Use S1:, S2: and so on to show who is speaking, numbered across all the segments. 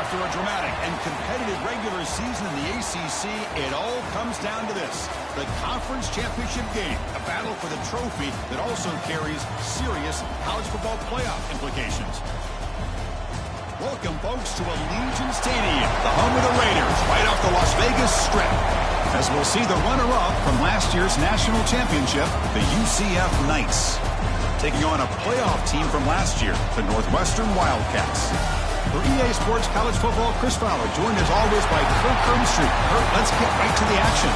S1: After a dramatic and competitive regular season in the ACC, it all comes down to this: the conference championship game, a battle for the trophy that also carries serious college football playoff implications. Welcome, folks, to Allegiant Stadium, the home of the Raiders, right off the Las Vegas Strip, as we'll see the runner-up from last year's national championship, the UCF Knights, taking on a playoff team from last year, the Northwestern Wildcats. For EA Sports College Football, Chris Fowler, joined as always by Kurt Crumbstreet. Kurt, let's get right to the action.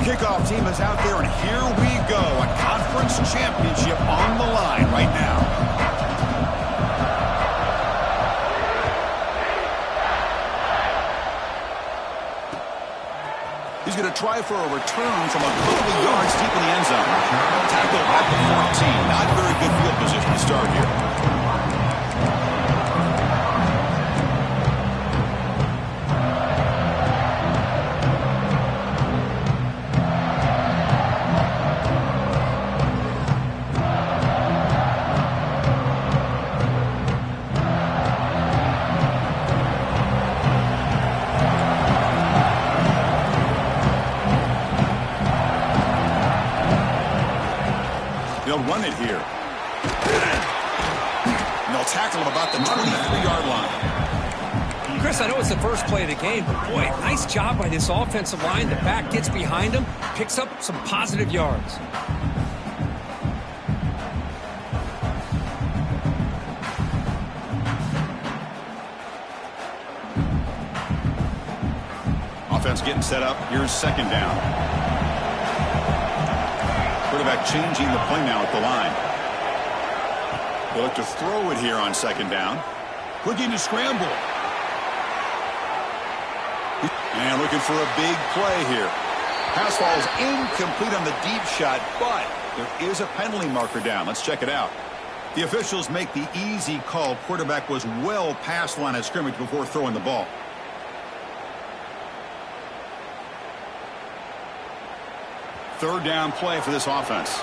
S1: Kickoff team is out there, and here we go. A conference championship on the line right now. He's going to try for a return from a couple of yards deep in the end zone. Tackled at the 14. Not very good field position to start here. They'll run it here. And they'll tackle him about the 23-yard line.
S2: Chris, I know it's the first play of the game, but boy, nice job by this offensive line. The back gets behind him, picks up some positive yards.
S1: Offense getting set up. Here's second down. Quarterback changing the play now at the line. They'll look to throw it here on second down. Looking to scramble. And looking for a big play here. Pass falls incomplete on the deep shot, but there is a penalty marker down. Let's check it out. The officials make the easy call. Quarterback was well past the line of scrimmage before throwing the ball. Third down play for this offense.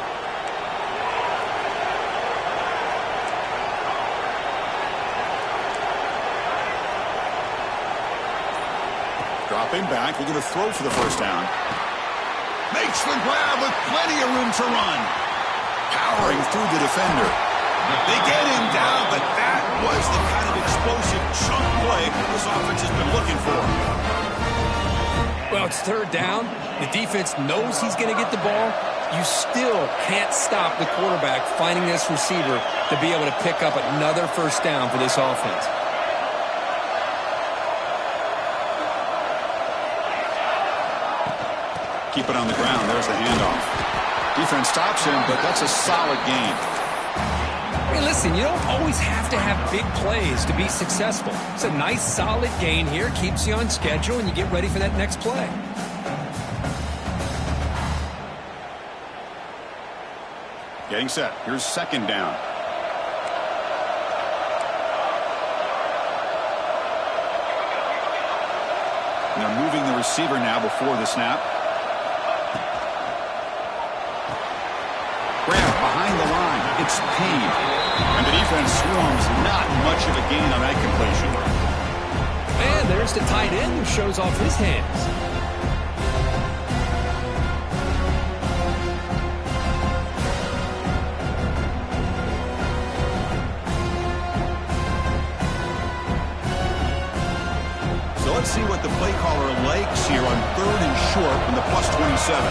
S1: Dropping back, looking to throw for the first down. Makes the grab with plenty of room to run. Powering through the defender. They get him down, but that was the kind of explosive chunk play this offense has been looking for.
S2: Well, it's third down. The defense knows he's going to get the ball. You still can't stop the quarterback finding this receiver to be able to pick up another first down for this offense.
S1: Keep it on the ground. There's the handoff. Defense stops him, but that's a solid gain.
S2: Hey, listen, you don't always have to have big plays to be successful. It's a nice, solid gain here. Keeps you on schedule, and you get ready for that next play.
S1: Getting set. Here's second down. And they're moving the receiver now before the snap. Grab behind the line. It's Payne. And the defense swarms. Not much of a gain on that completion.
S2: And there's the tight end who shows off his hands.
S1: Let's see what the play caller likes here on third and short from the +27.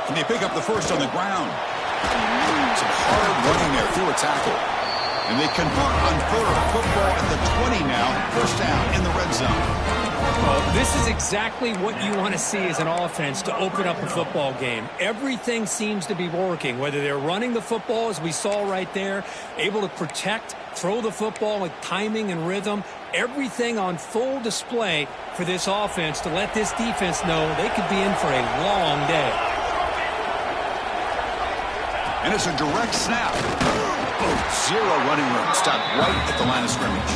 S1: Can they pick up the first on the ground? Some hard running there through a tackle. And they convert on third. Football at the 20 now. First down in the red zone.
S2: Well, this is exactly what you want to see as an offense to open up a football game. Everything seems to be working, whether they're running the football, as we saw right there, able to protect, throw the football with timing and rhythm, everything on full display for this offense to let this defense know they could be in for a long day.
S1: And it's a direct snap. Zero running room. Stopped right at the line of scrimmage.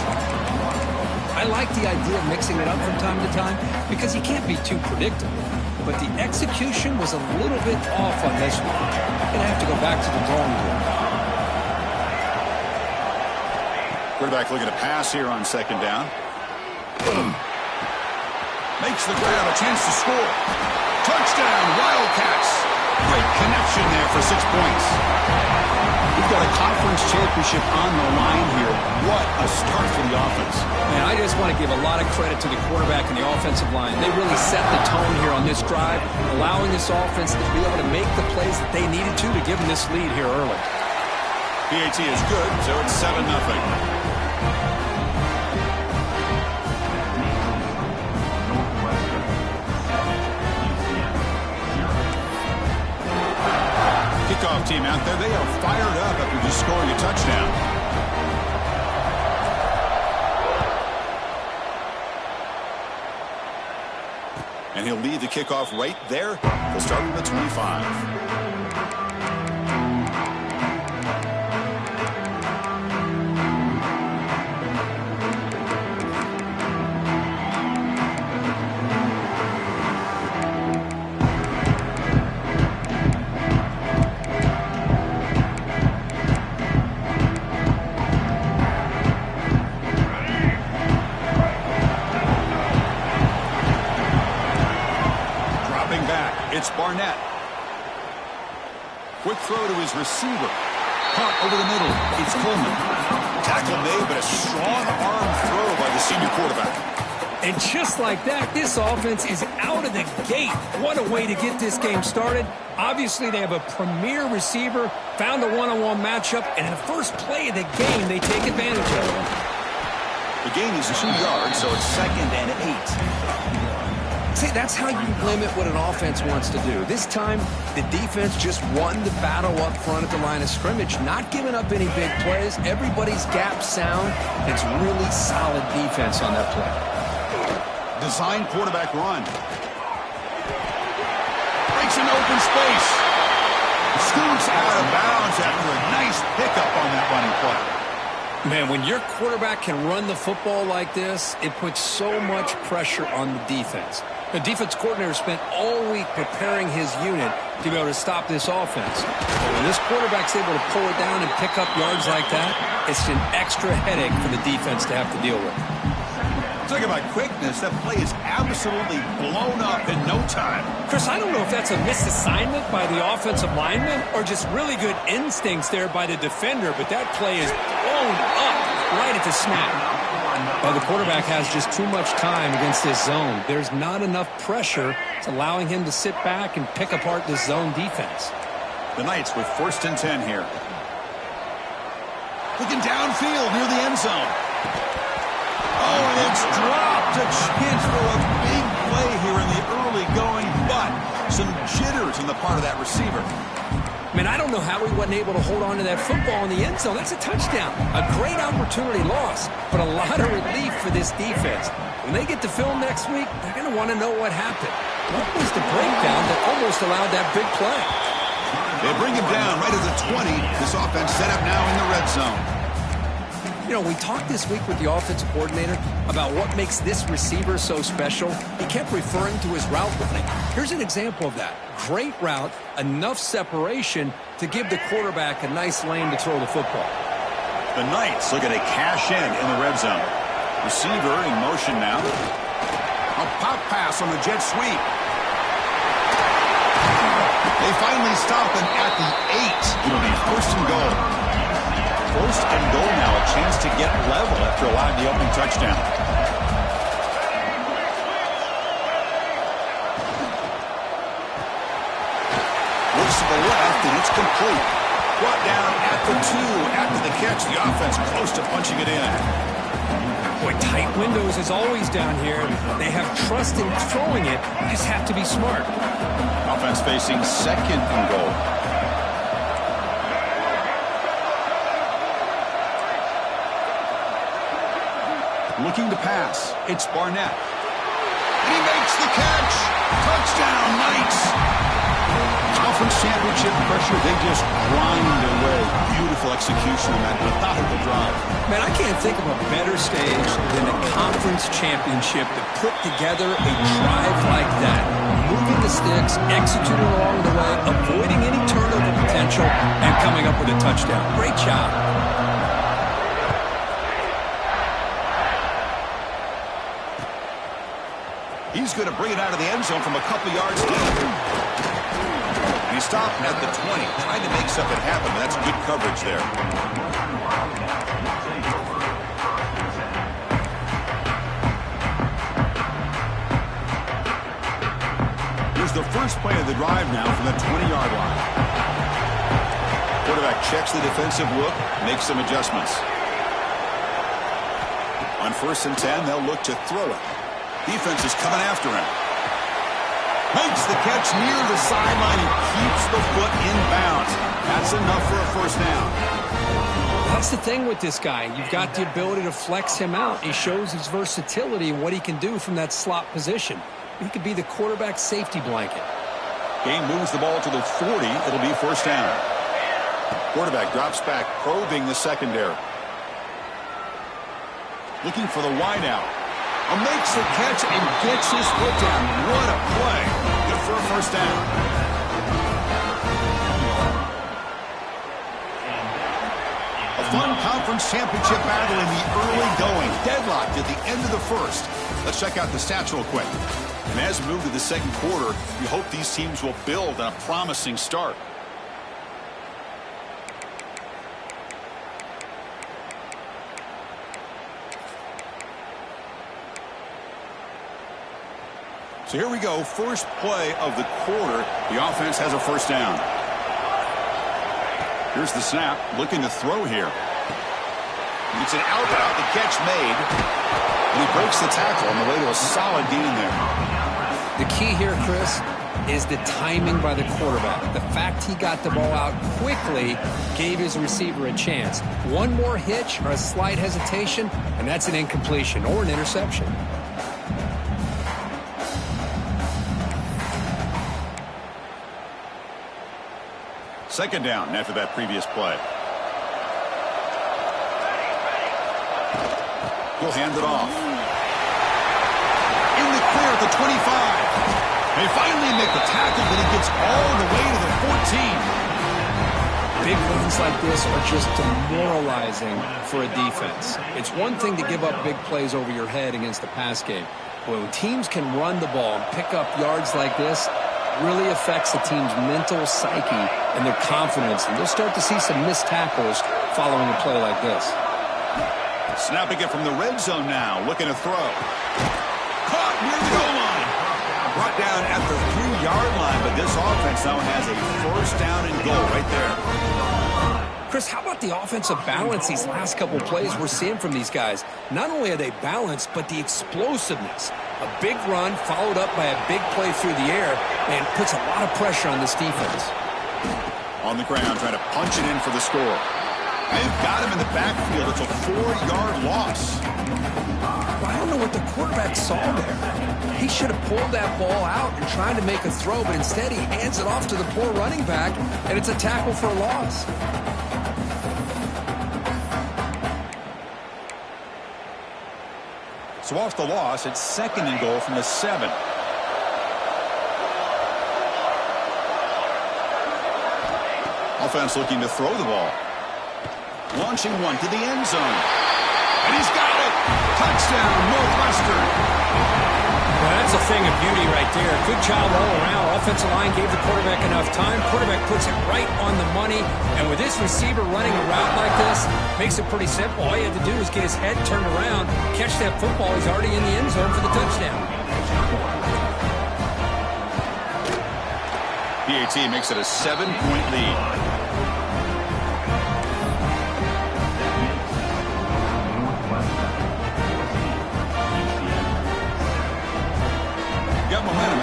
S2: I like the idea of mixing it up from time to time because you can't be too predictable. But the execution was a little bit off on this one. Going to have to go back to the drawing board.
S1: Quarterback looking to pass here on second down. Makes the grab, a chance to score. Touchdown, Wildcats. Great connection there for 6 points. We've got a conference championship on the line here. What a start for the offense.
S2: Man, I just want to give a lot of credit to the quarterback and the offensive line. They really set the tone here on this drive, allowing this offense to be able to make the plays that they needed to give them this lead here early.
S1: PAT is good, so it's 7-0. Kickoff team out there, they are fired up after just scoring a touchdown. And he'll lead the kickoff right there. They'll start from the 25. It's Barnett. Quick throw to his receiver. Caught over the middle. It's Coleman. Tackle made, but a strong arm throw by the senior quarterback.
S2: And just like that, this offense is out of the gate. What a way to get this game started. Obviously, they have a premier receiver, found a one-on-one matchup, and in the first play of the game, they take advantage of it.
S1: The gain is 2 yards, so it's 2nd and 8.
S2: See, that's how you limit what an offense wants to do. This time, the defense just won the battle up front at the line of scrimmage, not giving up any big plays. Everybody's gap sound. It's really solid defense on that play.
S1: Design quarterback run. Breaks an open space. Scoots out of bounds after a nice pickup on that running play.
S2: Man, when your quarterback can run the football like this, it puts so much pressure on the defense. The defense coordinator spent all week preparing his unit to be able to stop this offense. But when this quarterback's able to pull it down and pick up yards like that, it's an extra headache for the defense to have to deal with.
S1: Talk about quickness. That play is absolutely blown up in no time.
S2: Chris, I don't know if that's a misassignment by the offensive lineman or just really good instincts there by the defender, but that play is blown up right at the snap. Well, the quarterback has just too much time against this zone. There's not enough pressure. It's allowing him to sit back and pick apart this zone defense.
S1: The Knights with 1st and 10 here. Looking downfield near the end zone. Oh, and it's dropped. A chance for a big play here in the early going, but some jitters on the part of that receiver.
S2: Man, I don't know how he wasn't able to hold on to that football in the end zone. That's a touchdown. A great opportunity lost, but a lot of relief for this defense. When they get to film next week, they're going to want to know what happened. What was the breakdown that almost allowed that big play?
S1: They bring him down right at the 20. This offense set up now in the red zone.
S2: You know, we talked this week with the offensive coordinator about what makes this receiver so special. He kept referring to his route running. Here's an example of that. Great route, enough separation to give the quarterback a nice lane to throw the football.
S1: The Knights looking to cash in the red zone. Receiver in motion now. A pop pass on the jet sweep. They finally stop him at the 8. It'll be 1st and goal. 1st and goal now, a chance to get level after allowing the opening touchdown. Looks to the left, and it's complete. Brought down at the 2 after the catch. The offense close to punching it in.
S2: Boy, tight windows as always down here. They have trust in throwing it. Just have to be smart.
S1: Offense facing second and goal. Looking to pass. It's Barnett. And he makes the catch. Touchdown, Knights. Conference championship pressure, they just grind away. Beautiful execution on that methodical drive.
S2: Man, I can't think of a better stage than a conference championship to put together a drive like that. Moving the sticks, executing along the way, avoiding any turnover potential, and coming up with a touchdown. Great job.
S1: He's going to bring it out of the end zone from a couple yards deep. He stopped at the 20, trying to make something happen, but that's good coverage there. Here's the first play of the drive now from the 20-yard line. Quarterback checks the defensive look, makes some adjustments. On 1st and 10, they'll look to throw it. Defense is coming after him. Makes the catch near the sideline and keeps the foot in bounds. That's enough for a first down.
S2: That's the thing with this guy. You've got the ability to flex him out. He shows his versatility and what he can do from that slot position. He could be the quarterback safety blanket.
S1: Game moves the ball to the 40. It'll be first down. Quarterback drops back, probing the secondary. Looking for the wideout. Makes the catch and gets his foot down. What a play. Good for a first down. A fun conference championship battle in the early going. Deadlocked at the end of the first. Let's check out the stats real quick. And as we move to the second quarter, we hope these teams will build on a promising start. So here we go, first play of the quarter. The offense has a first down. Here's the snap, looking to throw here. It's an out route, the catch made. And he breaks the tackle on the way to a solid gain there.
S2: The key here, Chris, is the timing by the quarterback. The fact he got the ball out quickly gave his receiver a chance. One more hitch or a slight hesitation, and that's an incompletion or an interception.
S1: Second down after that previous play. He'll hand it off. In the clear at the 25. They finally make the tackle, but he gets all the way to the 14.
S2: Big runs like this are just demoralizing for a defense. It's one thing to give up big plays over your head against the pass game. When teams can run the ball and pick up yards like this, really affects the team's mental psyche and their confidence. And you'll start to see some missed tackles following a play like this.
S1: Snapping it from the red zone now, looking to throw. Caught near the goal line. Brought down at the 3-yard line, but this offense now has a first down and goal right there.
S2: Chris, how about the offensive balance these last couple plays we're seeing from these guys? Not only are they balanced, but the explosiveness. A big run followed up by a big play through the air and puts a lot of pressure on this defense.
S1: On the ground, trying to punch it in for the score. They've got him in the backfield. It's a 4-yard loss.
S2: Well, I don't know what the quarterback saw there. He should have pulled that ball out and tried to make a throw, but instead he hands it off to the poor running back, and it's a tackle for a loss.
S1: So off the loss, it's second and goal from the 7. Offense looking to throw the ball. Launching one to the end zone. And he's got it! Touchdown, Northwestern!
S2: Well, that's a thing of beauty right there. Good job all around. Offensive line gave the quarterback enough time. Quarterback puts it right on the money. And with this receiver running a route like this, makes it pretty simple. All you have to do is get his head turned around, catch that football. He's already in the end zone for the touchdown.
S1: PAT makes it a 7-point lead.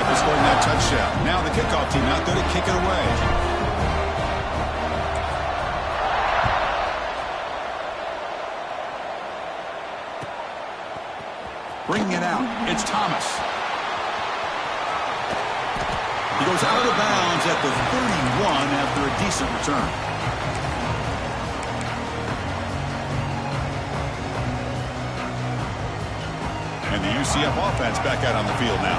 S1: for scoring that touchdown. Now the kickoff team out there to kick it away. Bringing it out, it's Thomas. He goes out of bounds at the 31 after a decent return. And the UCF offense back out on the field now.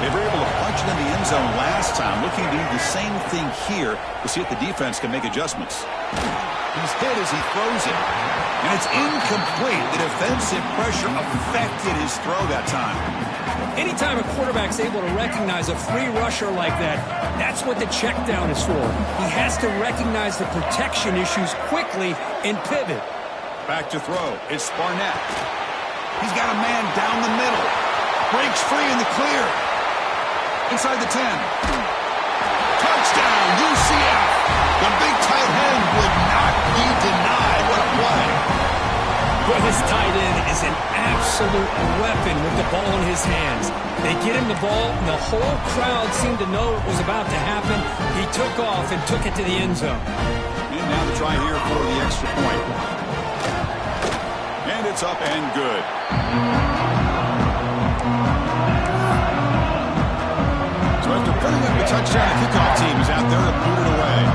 S1: They were able to punch it in the end zone last time, looking to do the same thing here to see if the defense can make adjustments. He's hit as he throws it, and it's incomplete. The defensive pressure affected his throw that time.
S2: Anytime a quarterback's able to recognize a free rusher like that, that's what the check down is for. He has to recognize the protection issues quickly and pivot.
S1: Back to throw. It's Barnett. He's got a man down the middle. Breaks free in the clear. Inside the 10. Touchdown, UCF. The big tight end would not be denied. What a play.
S2: Well, this tight end is an absolute weapon with the ball in his hands. They get him the ball, and the whole crowd seemed to know what was about to happen. He took off and took it to the end zone.
S1: And now the try here for the extra point. And it's up and good. So after putting up a touchdown, the kickoff team is out there to boot it away.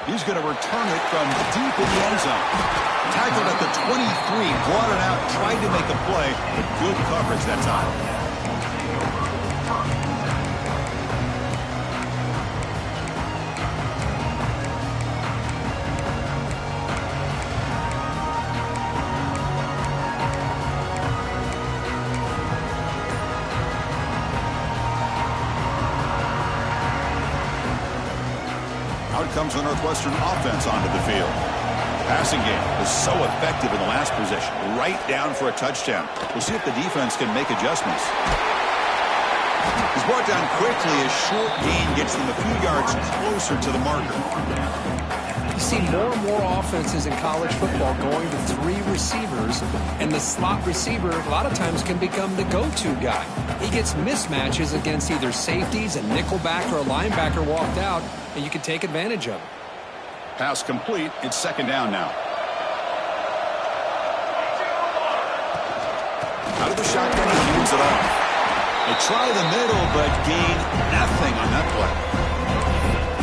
S1: He's going to return it from deep in the end zone. Tackled at the 23, brought it out, tried to make a play, but good coverage that time. Comes the Northwestern offense onto the field. Passing game was so effective in the last possession, right down for a touchdown. We'll see if the defense can make adjustments. He's brought down quickly. A short gain gets them a few yards closer to the marker.
S2: You see more and more offenses in college football going to 3 receivers, and the slot receiver a lot of times can become the go-to guy. He gets mismatches against either safeties, a nickelback, or a linebacker walked out, and you can take advantage of it.
S1: Pass complete. It's second down now. Out of the shotgun, he hands it off. They try the middle, but gain nothing on that play.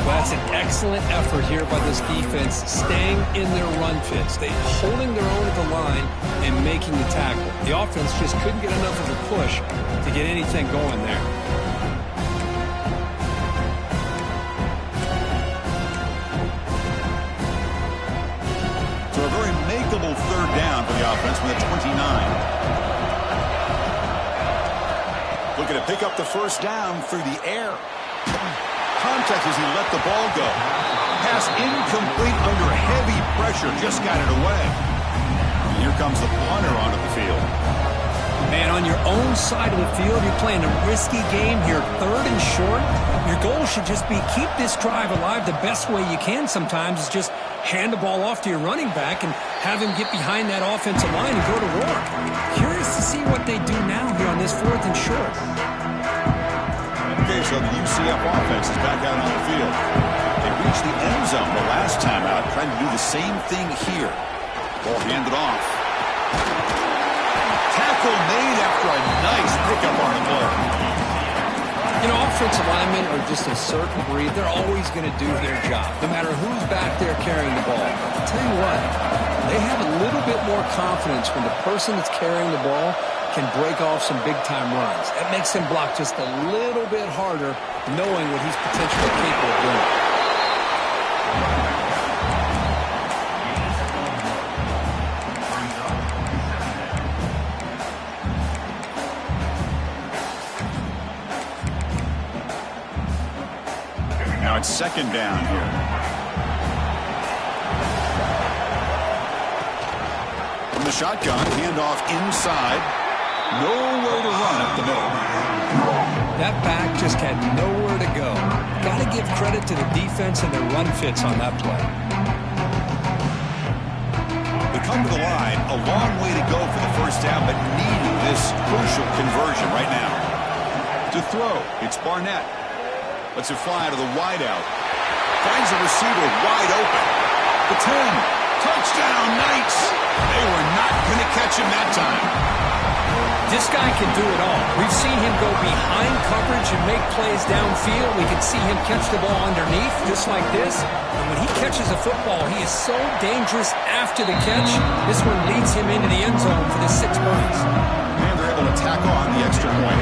S2: Well, that's an excellent effort here by this defense, staying in their run fits. They're holding their own at the line and making the tackle. The offense just couldn't get enough of a push to get anything going there.
S1: So a very makeable third down for the offense with a 29. Looking to pick up the first down through the air. Contact as he let the ball go. Pass incomplete under heavy pressure. Just got it away. And here comes the punter onto the field.
S2: Man, on your own side of the field, you're playing a risky game here, 3rd and short. Your goal should just be keep this drive alive the best way you can sometimes is just hand the ball off to your running back and have him get behind that offensive line and go to work. Curious to see what they do now here on this 4th and short.
S1: Okay, so the UCF offense is back out on the field. They reached the end zone the last time out, trying to do the same thing here. Ball handed off. Tackle made after a nice pickup on the play.
S2: You know, offensive linemen are just a certain breed. They're always going to do their job, no matter who's back there carrying the ball. I'll tell you what, they have a little bit more confidence when the person that's carrying the ball can break off some big-time runs. That makes him block just a little bit harder, knowing what he's potentially capable of doing.
S1: Now it's second down here. From the shotgun, handoff inside. Nowhere to run up the middle.
S2: That back just had nowhere to go. Got to give credit to the defense and their run fits on that play.
S1: going to the line. A long way to go for the first down, but needing this crucial conversion right now. To throw, it's Barnett. Lets it fly to the wideout. Finds the receiver wide open. The 10. Touchdown, Knights. They were not going to catch him that time.
S2: This guy can do it all. We've seen him go behind coverage and make plays downfield. We can see him catch the ball underneath, just like this. And when he catches a football, he is so dangerous after the catch. This one leads him into the end zone for the 6 points.
S1: And they're able to tack on the extra point.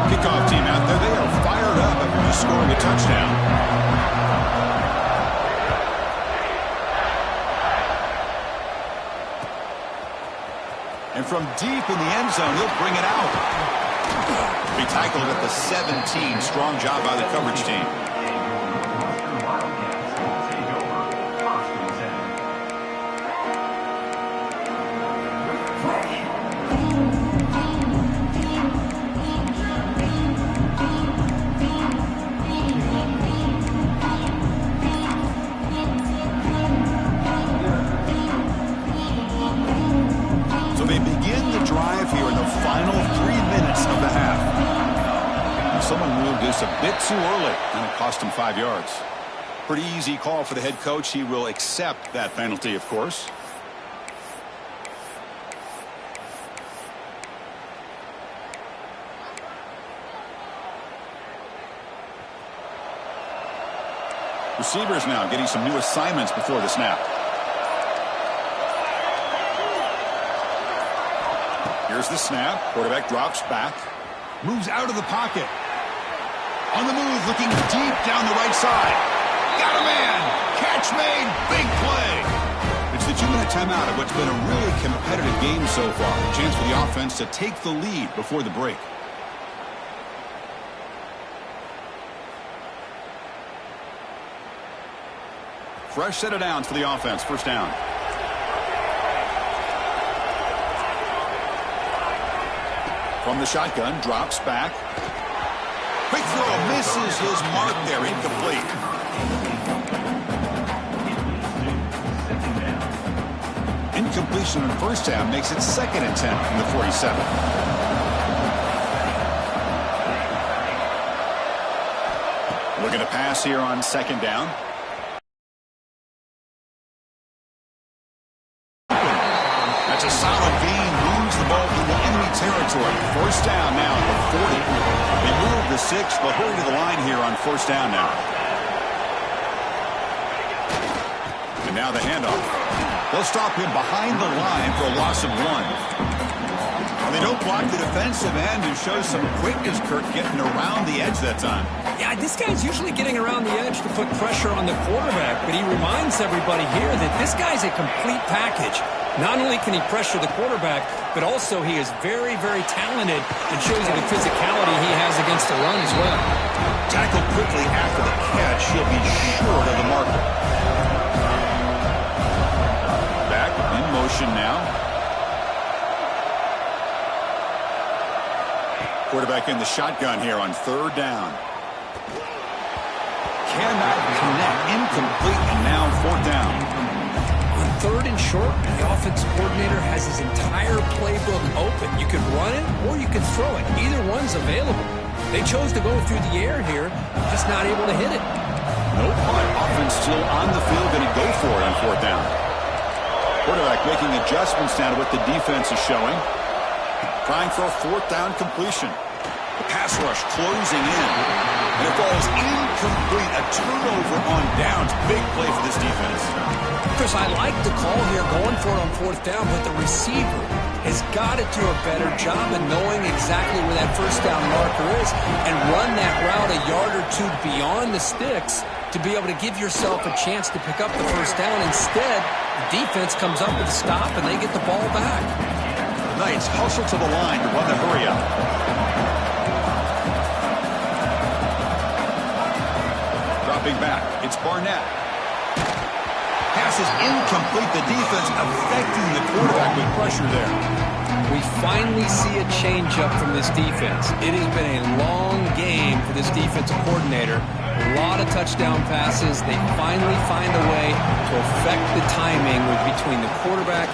S1: Kickoff team out there. They are fired up after just scoring a touchdown. And from deep in the end zone, he'll bring it out. He tackled at the 17. Strong job by the coverage team. They begin the drive here in the final 3 minutes of the half. And someone moved this a bit too early, and it cost him 5 yards. Pretty easy call for the head coach. He will accept that penalty, of course. Receivers now getting some new assignments before the snap. Here's the snap. Quarterback drops back. Moves out of the pocket. On the move, looking deep down the right side. Got a man. Catch made. Big play. It's the 2-minute timeout of what's been a really competitive game so far. A chance for the offense to take the lead before the break. Fresh set of downs for the offense. First down. From the shotgun, drops back. Quick throw, misses his mark there, incomplete. Incompletion on first down makes it 2nd and 10 from the 47. Looking to pass here on 2nd down. That's a solid gain. Moves the ball into enemy territory. First down now at the 40. They move the 6. They'll hurry to the line here on first down now. And now the handoff. They'll stop him behind the line for a loss of 1. And they don't block the defensive end, who shows some quickness, Kirk, getting around the edge that time.
S2: Yeah, this guy's usually getting around the edge to put pressure on the quarterback, but he reminds everybody here that this guy's a complete package. Not only can he pressure the quarterback, but also he is very, very talented and shows you the physicality he has against the run as well.
S1: Tackled quickly after the catch. He'll be short of the marker. Back in motion now. Quarterback in the shotgun here on 3rd down. Cannot connect. Incomplete, and now 4th down.
S2: On 3rd and short, the offensive coordinator has his entire playbook open. You could run it or you could throw it. Either one's available. They chose to go through the air here, just not able to hit it.
S1: No punt. Offense still on the field, going to go for it on 4th down. Quarterback making adjustments now to what the defense is showing. Trying for a 4th down completion. The pass rush closing in. And it falls incomplete. A turnover on downs. Big play for this defense.
S2: Chris, I like the call here going for it on 4th down, but the receiver has got to do a better job of knowing exactly where that first down marker is and run that route a yard or 2 beyond the sticks to be able to give yourself a chance to pick up the first down. Instead, the defense comes up with a stop and they get the ball back.
S1: Knights hustle to the line to run the hurry up. Dropping back, it's Barnett. Pass is incomplete. The defense affecting the quarterback with pressure there.
S2: We finally see a change-up from this defense. It has been a long game for this defensive coordinator. lot of touchdown passes. They finally find a way to affect the timing between the quarterback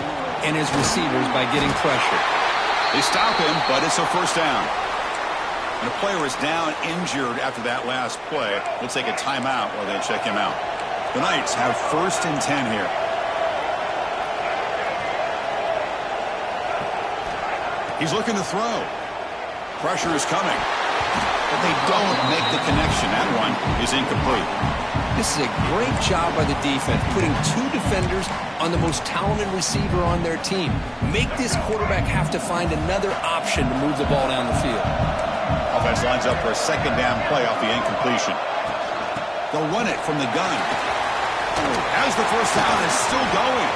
S2: and his receivers by getting pressure.
S1: They stop him, but it's a first down. And a player is down injured after that last play. We'll take a timeout while they check him out. The Knights have 1st and 10 here. He's looking to throw. Pressure is coming. But they don't make the connection. That one is incomplete.
S2: This is a great job by the defense, putting 2 defenders on the most talented receiver on their team. Make this quarterback have to find another option to move the ball down the field.
S1: Offense lines up for a 2nd down play off the incompletion. They'll run it from the gun. As the first down is still going.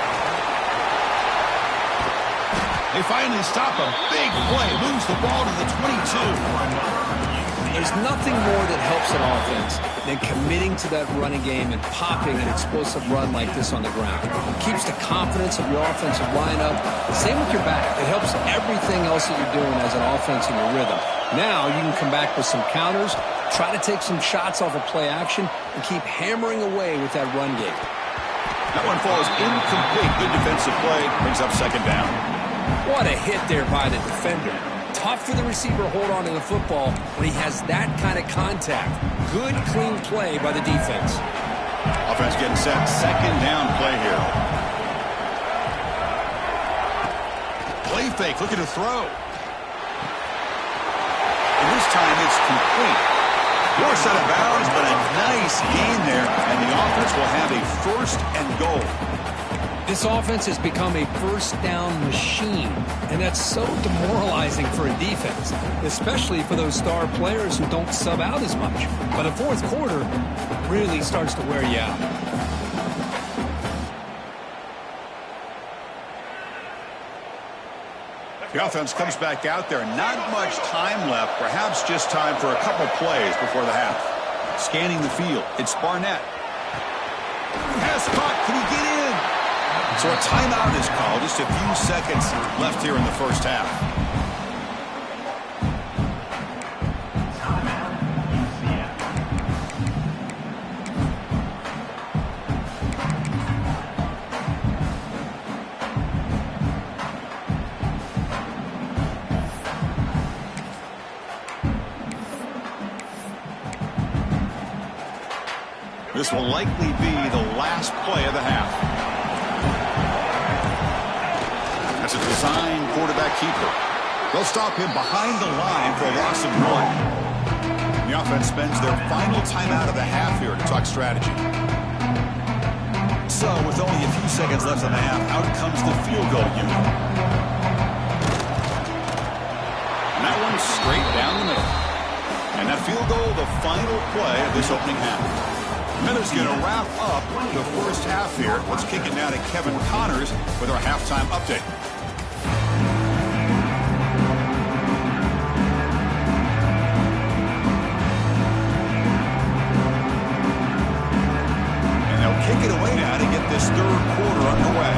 S1: They finally stop a big play. Moves the ball to the 22.
S2: There's nothing more that helps an offense than committing to that running game and popping an explosive run like this on the ground. It keeps the confidence of your offensive lineup. Same with your back. It helps everything else that you're doing as an offense in your rhythm. Now you can come back with some counters, try to take some shots off of play action, and keep hammering away with that run game.
S1: That one falls incomplete. Good defensive play. Brings up 2nd down.
S2: What a hit there by the defender. Tough for the receiver to hold on to the football when he has that kind of contact. Good, clean play by the defense.
S1: Offense getting set. 2nd down play here. Play fake. Looking to throw. And this time it's complete. Force out of bounds, but a nice gain there. And the offense will have a 1st and goal.
S2: This offense has become a first down machine, and that's so demoralizing for a defense, especially for those star players who don't sub out as much. But the 4th quarter really starts to wear you out.
S1: The offense comes back out there. Not much time left, perhaps just time for a couple plays before the half. Scanning the field, it's Barnett. Pass caught, can he get in? So a timeout is called. Just a few seconds left here in the first half. This will likely be the last play of the half. That's a design quarterback keeper. They'll stop him behind the line for a loss of 1. The offense spends their final timeout of the half here to talk strategy. So, with only a few seconds left in the half, out comes the field goal unit. And that one's straight down the middle. And that field goal, the final play of this opening half. Miller's going to wrap up the first half here. Let's kick it now to Kevin Connors with our halftime update. And they'll kick it away now to get this 3rd quarter underway.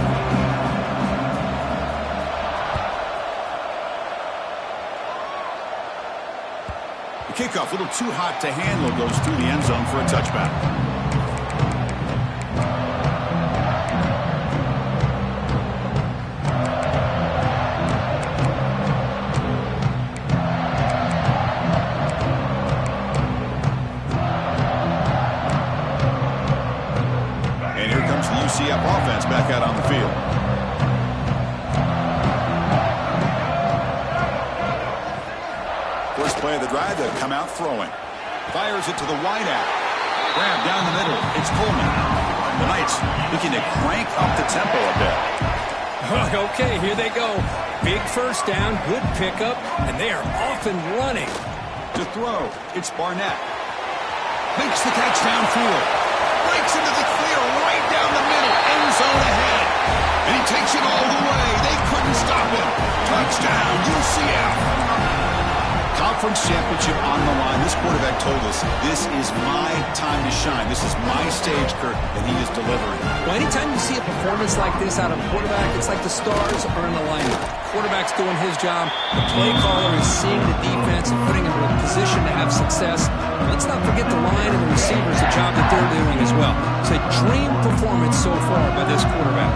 S1: The kickoff, a little too hot to handle, goes through the end zone for a touchback. UCF offense back out on the field. First play of the drive, they'll come out throwing. Fires it to the wideout. Grab down the middle. It's Coleman. The Knights looking to crank up the tempo a bit.
S2: Okay, here they go. Big first down, good pickup, and they are off and running.
S1: To throw, it's Barnett. Makes the catch downfield. Breaks into the clear right down the middle. End zone ahead. And he takes it all the way. They couldn't stop him. Touchdown, UCF. conference championship on the line. This quarterback told us, this is my time to shine. This is my stage, Kurt, and he is delivering.
S2: Well, anytime you see a performance like this out of a quarterback, it's like the stars are in alignment. Quarterback's doing his job. The play caller is seeing the defense and putting him in a position to have success. Let's not forget the line and the receivers, the job that they're doing as well. It's a dream performance so far by this quarterback.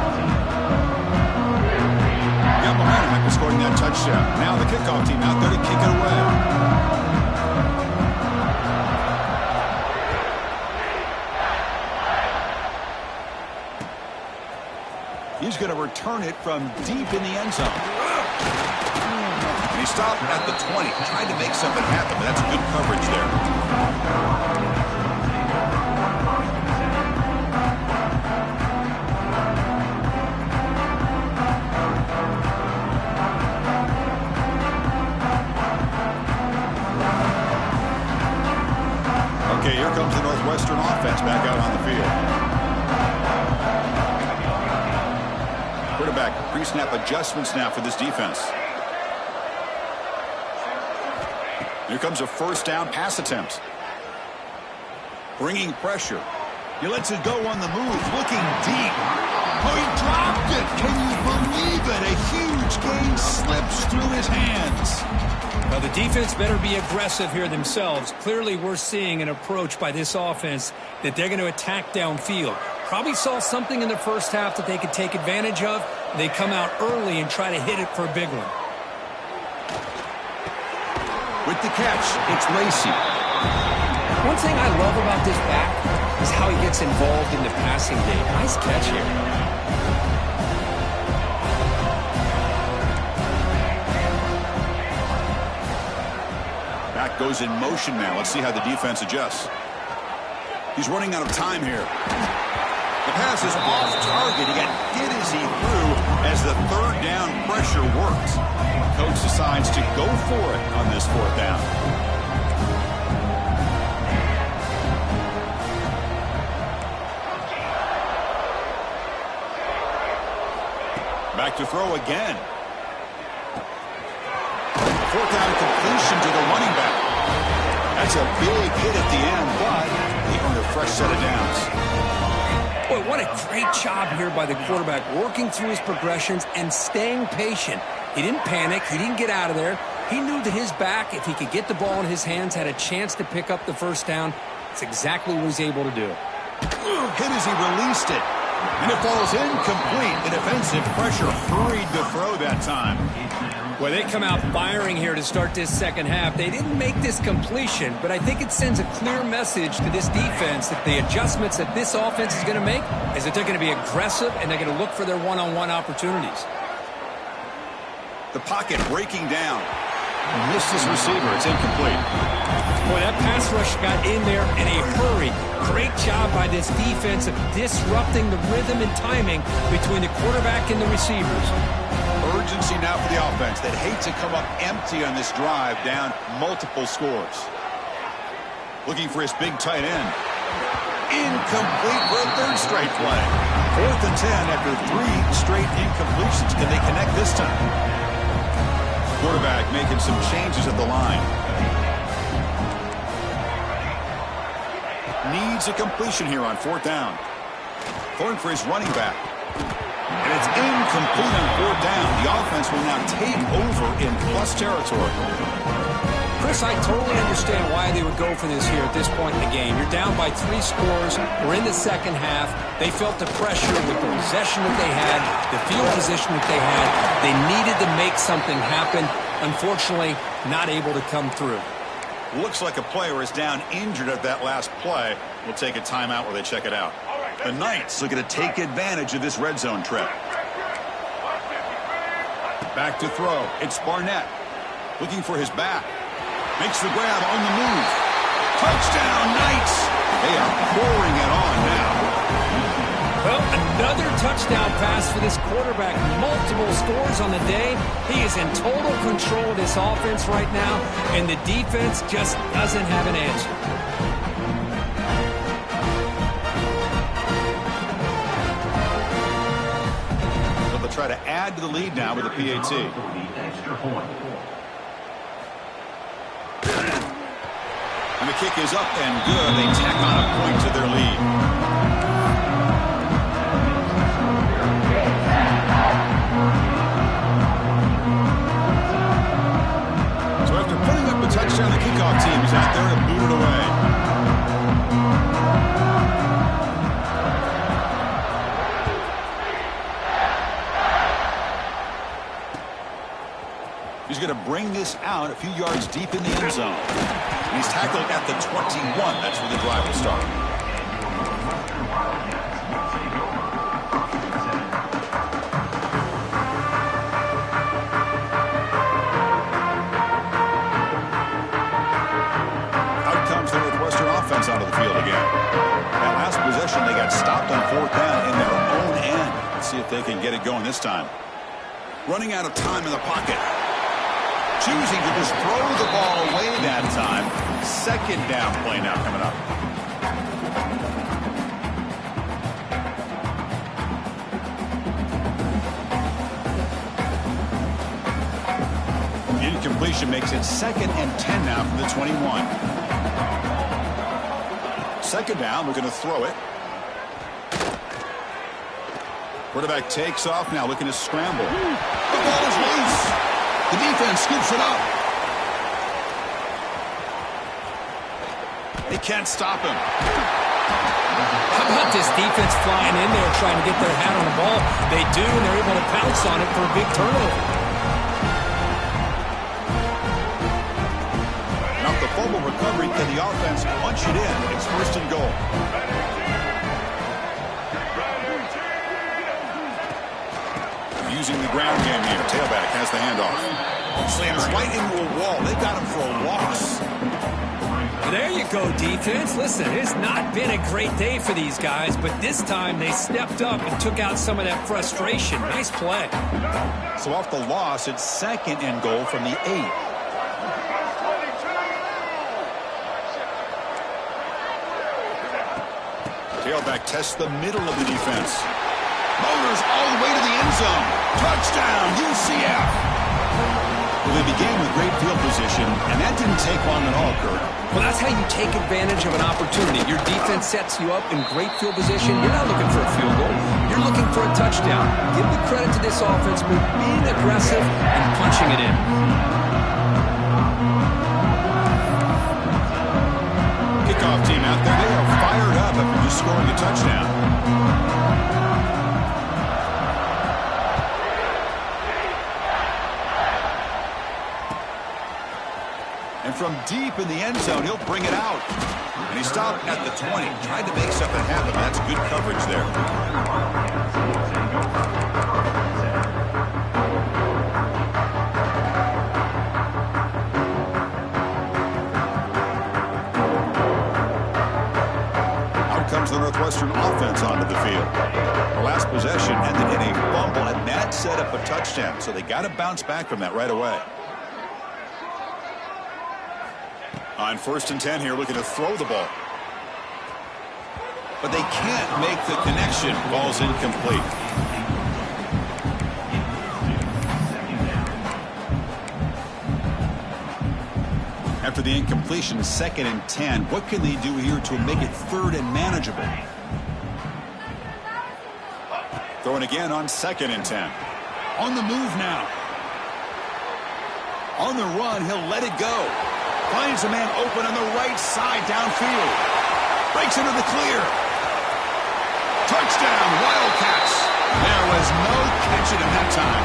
S1: Got momentum after scoring that touchdown. Now the kickoff team out there to kick it away. He's going to return it from deep in the end zone. And he stopped at the 20. Tried to make something happen, but that's good coverage there. Okay, here comes the Northwestern offense back out on the field. Quarterback pre-snap adjustments now for this defense. Here comes a first down pass attempt. Bringing pressure. He lets it go on the move, looking deep. Oh, he dropped it. Can you believe it? A huge gain slips through his hands.
S2: Well, the defense better be aggressive here themselves. Clearly, we're seeing an approach by this offense that they're going to attack downfield. Probably saw something in the first half that they could take advantage of. They come out early and try to hit it for a big one.
S1: With the catch, it's Lacey.
S2: One thing I love about this back is how he gets involved in the passing game. Nice catch here.
S1: Back goes in motion now. Let's see how the defense adjusts. He's running out of time here. The pass is off target. He got hit as he threw as the third down pressure worked. Coach decides to go for it on this fourth down. Back to throw again. Fourth down completion to the running back. That's a big hit at the end, but he earned a fresh set of downs.
S2: Boy, what a great job here by the quarterback, working through his progressions and staying patient. He didn't panic. He didn't get out of there. He knew that his back, if he could get the ball in his hands, had a chance to pick up the first down. It's exactly what he's able to do.
S1: Hit as he released it. And it falls incomplete. The defensive pressure hurried to throw that time.
S2: Well, they come out firing here to start this second half. They didn't make this completion, but I think it sends a clear message to this defense that the adjustments that this offense is going to make is that they're going to be aggressive and they're going to look for their one-on-one opportunities.
S1: The pocket breaking down. Missed his receiver. It's incomplete.
S2: Boy, that pass rush got in there in a hurry. Great job by this defense of disrupting the rhythm and timing between the quarterback and the receivers.
S1: Urgency now for the offense that hates to come up empty on this drive, down multiple scores. Looking for his big tight end. Incomplete for a third straight play. 4th and 10 after 3 straight incompletions. Can they connect this time? Quarterback making some changes at the line. Needs a completion here on 4th down. Throwing for his running back. And it's incomplete on 4th down. The offense will now take over in plus territory.
S2: Chris, I totally understand why they would go for this here at this point in the game. You're down by 3 scores. We're in the second half. They felt the pressure with the possession that they had, the field position that they had. They needed to make something happen. Unfortunately, not able to come through.
S1: Looks like a player is down injured at that last play. We'll take a timeout while they check it out. The Knights looking to take advantage of this red zone trip. Back to throw. It's Barnett. Looking for his back. Makes the grab on the move. Touchdown, Knights. They are pouring it on now.
S2: Well, another touchdown pass for this quarterback. Multiple scores on the day. He is in total control of this offense right now, and the defense just doesn't have an answer.
S1: They'll try to add to the lead now with a PAT. And the kick is up and good. They tack on a point to their lead. So after putting up a touchdown, the kickoff team is out there to boot it away. He's going to bring this out a few yards deep in the end zone. And he's tackled at the 21. That's where the drive will start. Out comes the Northwestern offense onto the field again. That last possession, they got stopped on 4th down in their own end. Let's see if they can get it going this time. Running out of time in the pocket. Choosing to just throw the ball away that time. 2nd down play now coming up. Incompletion makes it 2nd and 10 now from the 21. 2nd down, we're going to throw it. Quarterback takes off now, looking to scramble. The ball is loose. The defense scoops it up. They can't stop him.
S2: How about this defense flying in there trying to get their hat on the ball? They do, and they're able to pounce on it for a big turnover.
S1: And off the fumble recovery, can the offense punch it in? It's 1st and goal. Using the ground game here. Tailback has the handoff. Slams right into a wall. They got him for a loss.
S2: There you go, defense. Listen, it's not been a great day for these guys, but this time they stepped up and took out some of that frustration. Nice play.
S1: So off the loss, it's 2nd and goal from the 8. Tailback tests the middle of the defense. Motors all the way to the end zone. Touchdown, UCF. Well, they began with great field position, and that didn't take long at all, Kurt.
S2: Well, that's how you take advantage of an opportunity. Your defense sets you up in great field position. You're not looking for a field goal. You're looking for a touchdown. Give the credit to this offense for being aggressive and punching it in.
S1: Kickoff team out there. They are fired up after just scoring a touchdown. And from deep in the end zone, he'll bring it out. And he stopped at the 20. Tried to make something happen. That's good coverage there. Out comes the Northwestern offense onto the field. The last possession ended in a fumble, and that set up a touchdown. So they got to bounce back from that right away. On 1st and 10 here, looking to throw the ball. But they can't make the connection. Ball's incomplete. After the incompletion, 2nd and 10. What can they do here to make it 3rd and manageable? Throwing again on 2nd and 10. On the move now. On the run, he'll let it go. Finds a man open on the right side downfield. Breaks into the clear. Touchdown, Wildcats. There was no catching him that time.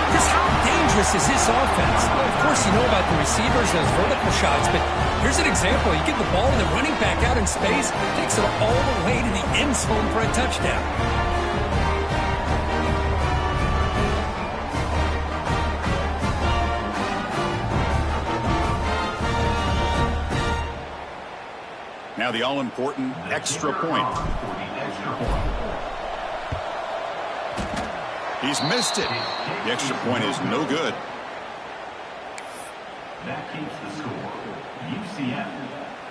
S2: Just how dangerous is this offense? Well, of course, you know about the receivers and those vertical shots, but here's an example. You get the ball and the running back out in space, takes it all the way to the end zone for a touchdown.
S1: Now the all-important extra point. He's missed it. The extra point is no good.
S3: That keeps the score. UCF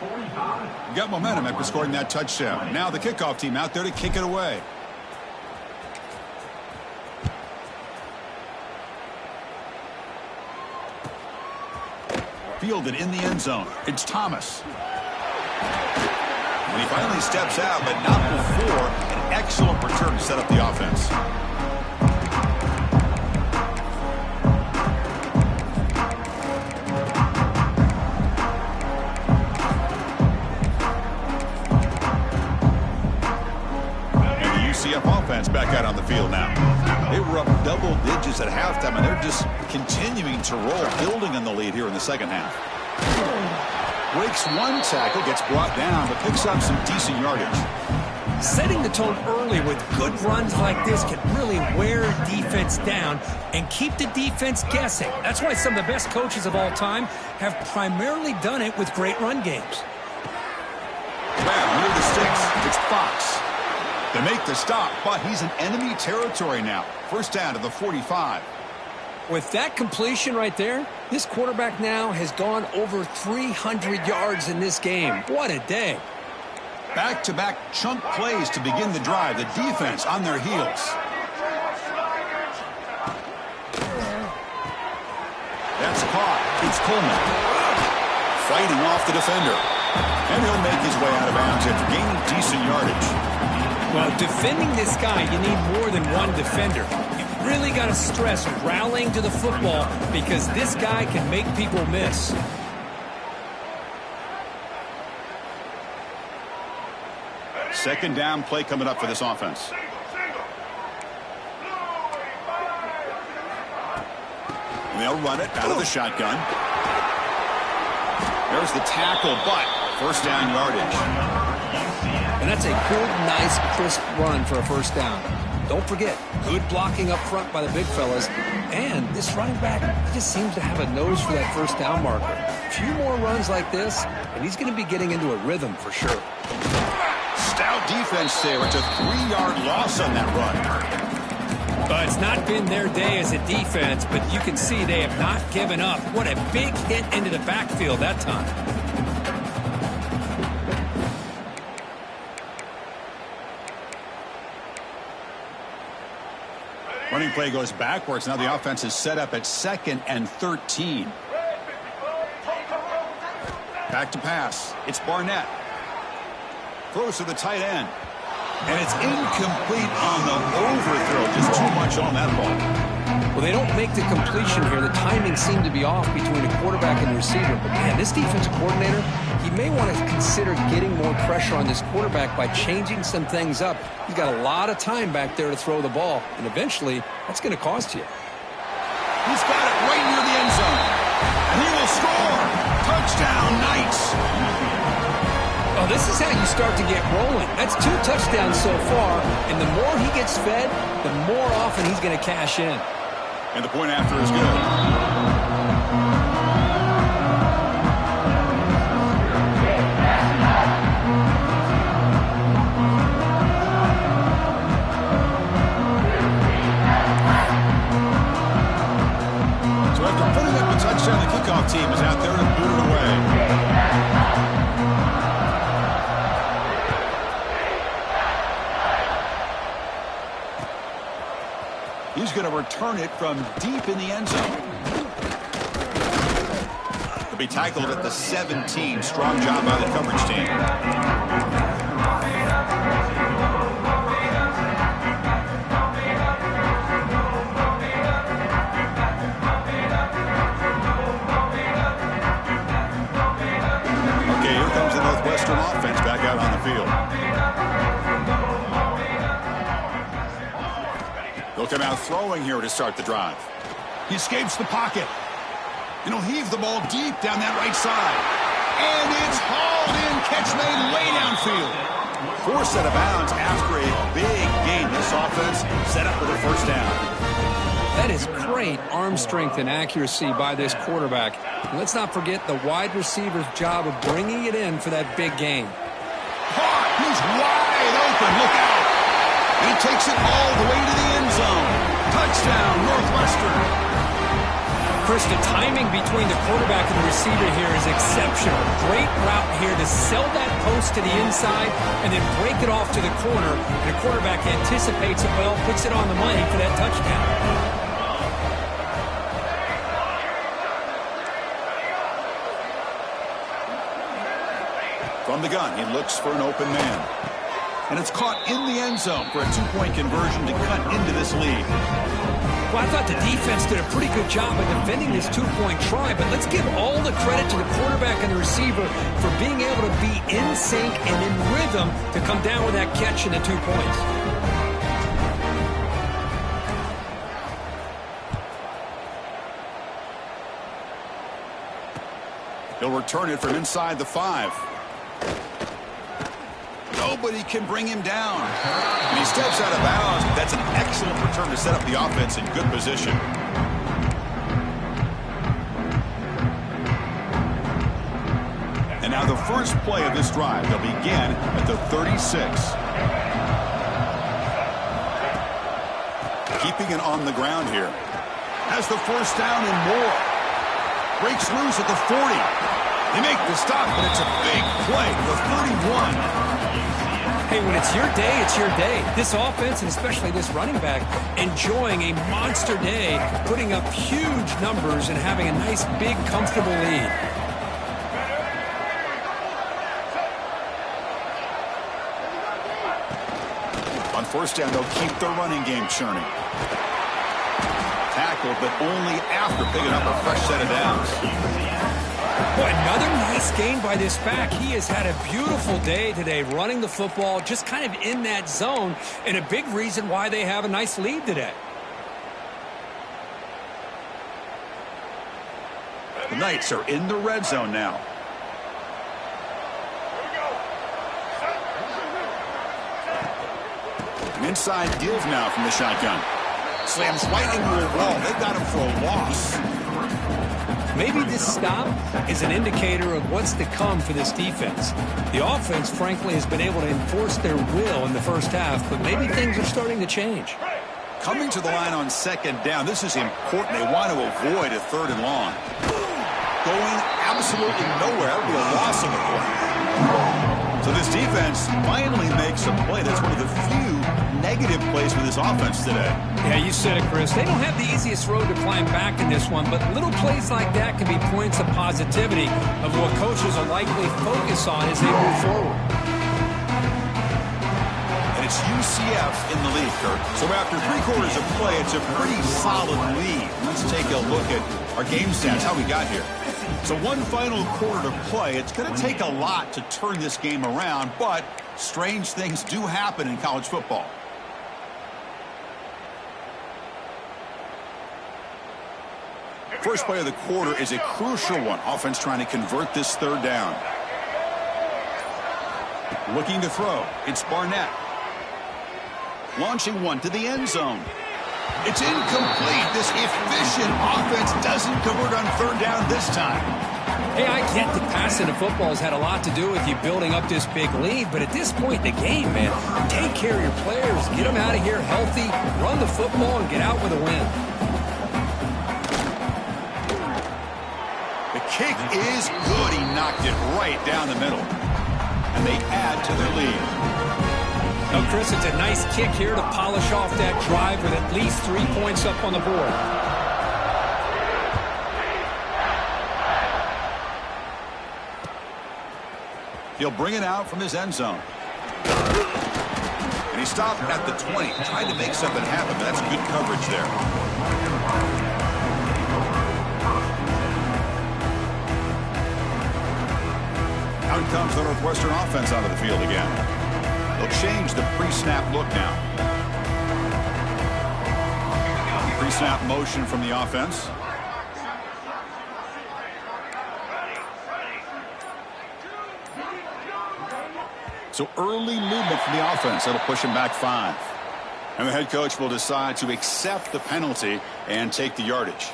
S3: 45.
S1: Got momentum after scoring that touchdown. Now the kickoff team out there to kick it away. Fielded in the end zone. It's Thomas. And he finally steps out, but not before an excellent return to set up the offense. UCF offense back out on the field now. They were up double digits at halftime, and they're just continuing to roll, building on the lead here in the second half. Breaks one tackle, gets brought down, but picks up some decent yardage.
S2: Setting the tone early with good runs like this can really wear defense down and keep the defense guessing. That's why some of the best coaches of all time have primarily done it with great run games.
S1: Well, near the sticks, it's Fox. They make the stop, but he's in enemy territory now. First down to the 45.
S2: With that completion right there, this quarterback now has gone over 300 yards in this game. What a day.
S1: Back-to-back chunk plays to begin the drive. The defense on their heels. That's caught. It's Coleman. Fighting off the defender. And he'll make his way out of bounds after gaining decent yardage.
S2: Well, defending this guy, you need more than one defender. You've really got to stress rallying to the football because this guy can make people miss.
S1: Second down play coming up for this offense. And they'll run it out of the shotgun. There's the tackle, but first down yardage.
S2: And that's a good, nice, crisp run for a first down. Don't forget, good blocking up front by the big fellas. And this running back just seems to have a nose for that first down marker. A few more runs like this, and he's going to be getting into a rhythm for sure.
S1: Stout defense there. It's a 3-yard loss on that run.
S2: It's not been their day as a defense, but you can see they have not given up. What a big hit into the backfield that time.
S1: Running play goes backwards. Now the offense is set up at 2nd and 13. Back to pass. It's Barnett. Throws to the tight end. And it's incomplete on the overthrow. Just too much on that ball.
S2: Well, they don't make the completion here. The timing seemed to be off between the quarterback and the receiver. But, man, this defensive coordinator, he may want to consider getting more pressure on this quarterback by changing some things up. He's got a lot of time back there to throw the ball, and eventually that's going to cost you.
S1: He's got it right near the end zone. And he will score. Touchdown, Knights.
S2: Oh, this is how you start to get rolling. That's 2 touchdowns so far, and the more he gets fed, the more often he's going to cash in.
S1: And the point after is good. So after putting up a touchdown, the kickoff team is out there and boot it away. He's going to return it from deep in the end zone. He'll be tackled at the 17. Strong job by the coverage team. Okay, here comes the Northwestern offense back out on the field. They'll come out throwing here to start the drive. He escapes the pocket. And he'll heave the ball deep down that right side. And it's hauled in. Catch made way downfield. Forced out of bounds after a big gain. This offense set up with a first down.
S2: That is great arm strength and accuracy by this quarterback. And let's not forget the wide receiver's job of bringing it in for that big gain.
S1: Caught. He's wide open. Look out. He takes it all the way to the end zone. Touchdown, Northwestern.
S2: Chris, the timing between the quarterback and the receiver here is exceptional. Great route here to sell that post to the inside and then break it off to the corner. And the quarterback anticipates it well, puts it on the money for that touchdown.
S1: From the gun, he looks for an open man. And it's caught in the end zone for a two-point conversion to cut into this lead.
S2: Well, I thought the defense did a pretty good job of defending this two-point try, but let's give all the credit to the quarterback and the receiver for being able to be in sync and in rhythm to come down with that catch and the 2 points.
S1: He'll return it from inside the 5. Nobody can bring him down. And he steps out of bounds, but that's an excellent return to set up the offense in good position. And now the first play of this drive, they'll begin at the 36. Keeping it on the ground here. Has the first down and more. Breaks loose at the 40. They make the stop, but it's a big play. The 31.
S2: Hey, when it's your day, it's your day. This offense, and especially this running back, enjoying a monster day, putting up huge numbers and having a nice, big, comfortable lead.
S1: On first down, they'll keep the running game churning. Tackled, but only after picking up a fresh set of downs.
S2: Well, another nice gain by this back. He has had a beautiful day today running the football, just kind of in that zone, and a big reason why they have a nice lead today.
S1: The Knights are in the red zone now. An inside give now from the shotgun. Slams right into a wall. They've got him for a loss.
S2: Maybe this stop is an indicator of what's to come for this defense. The offense, frankly, has been able to enforce their will in the first half, but maybe things are starting to change.
S1: Coming to the line on second down, this is important. They want to avoid a 3rd and long. Going absolutely nowhere. That would be a loss of the play. So this defense finally makes a play. That's one of the few negative plays for this offense today.
S2: Yeah, you said it, Chris. They don't have the easiest road to climb back in this one, but little plays like that can be points of positivity of what coaches will likely focus on as they move forward.
S1: And it's UCF in the lead, Kirk. So after 3 quarters of play, it's a pretty solid lead. Let's take a look at our game stats, how we got here. So one final quarter to play. It's going to take a lot to turn this game around, but strange things do happen in college football. First play of the quarter is a crucial one. Offense trying to convert this 3rd down. Looking to throw. It's Barnett. Launching one to the end zone. It's incomplete. This efficient offense doesn't convert on 3rd down this time.
S2: Hey, I get that passing the football has had a lot to do with you building up this big lead, but at this point in the game, man, take care of your players. Get them out of here healthy, run the football, and get out with a win.
S1: The kick is good. He knocked it right down the middle. And they add to their lead.
S2: Now, Chris, it's a nice kick here to polish off that drive with at least 3 points up on the board.
S1: He'll bring it out from his end zone. And he stopped at the 20, trying to make something happen. But that's good coverage there. Out comes the Northwestern offense onto the field again. They'll change the pre-snap look now. Pre-snap motion from the offense. So early movement from the offense. That'll push him back 5. And the head coach will decide to accept the penalty and take the yardage.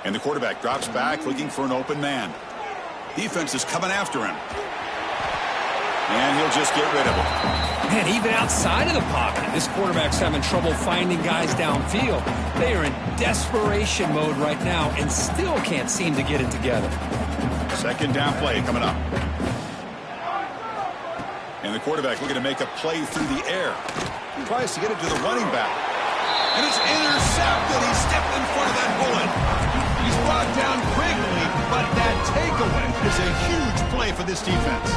S1: And the quarterback drops back looking for an open man. Defense is coming after him. And he'll just get rid of it.
S2: Man, even outside of the pocket, this quarterback's having trouble finding guys downfield. They are in desperation mode right now and still can't seem to get it together.
S1: Second down play coming up. And the quarterback looking to make a play through the air. He tries to get it to the running back. And it's intercepted. He stepped in front of that bullet. He's brought down quickly, but that takeaway is a huge play for this defense.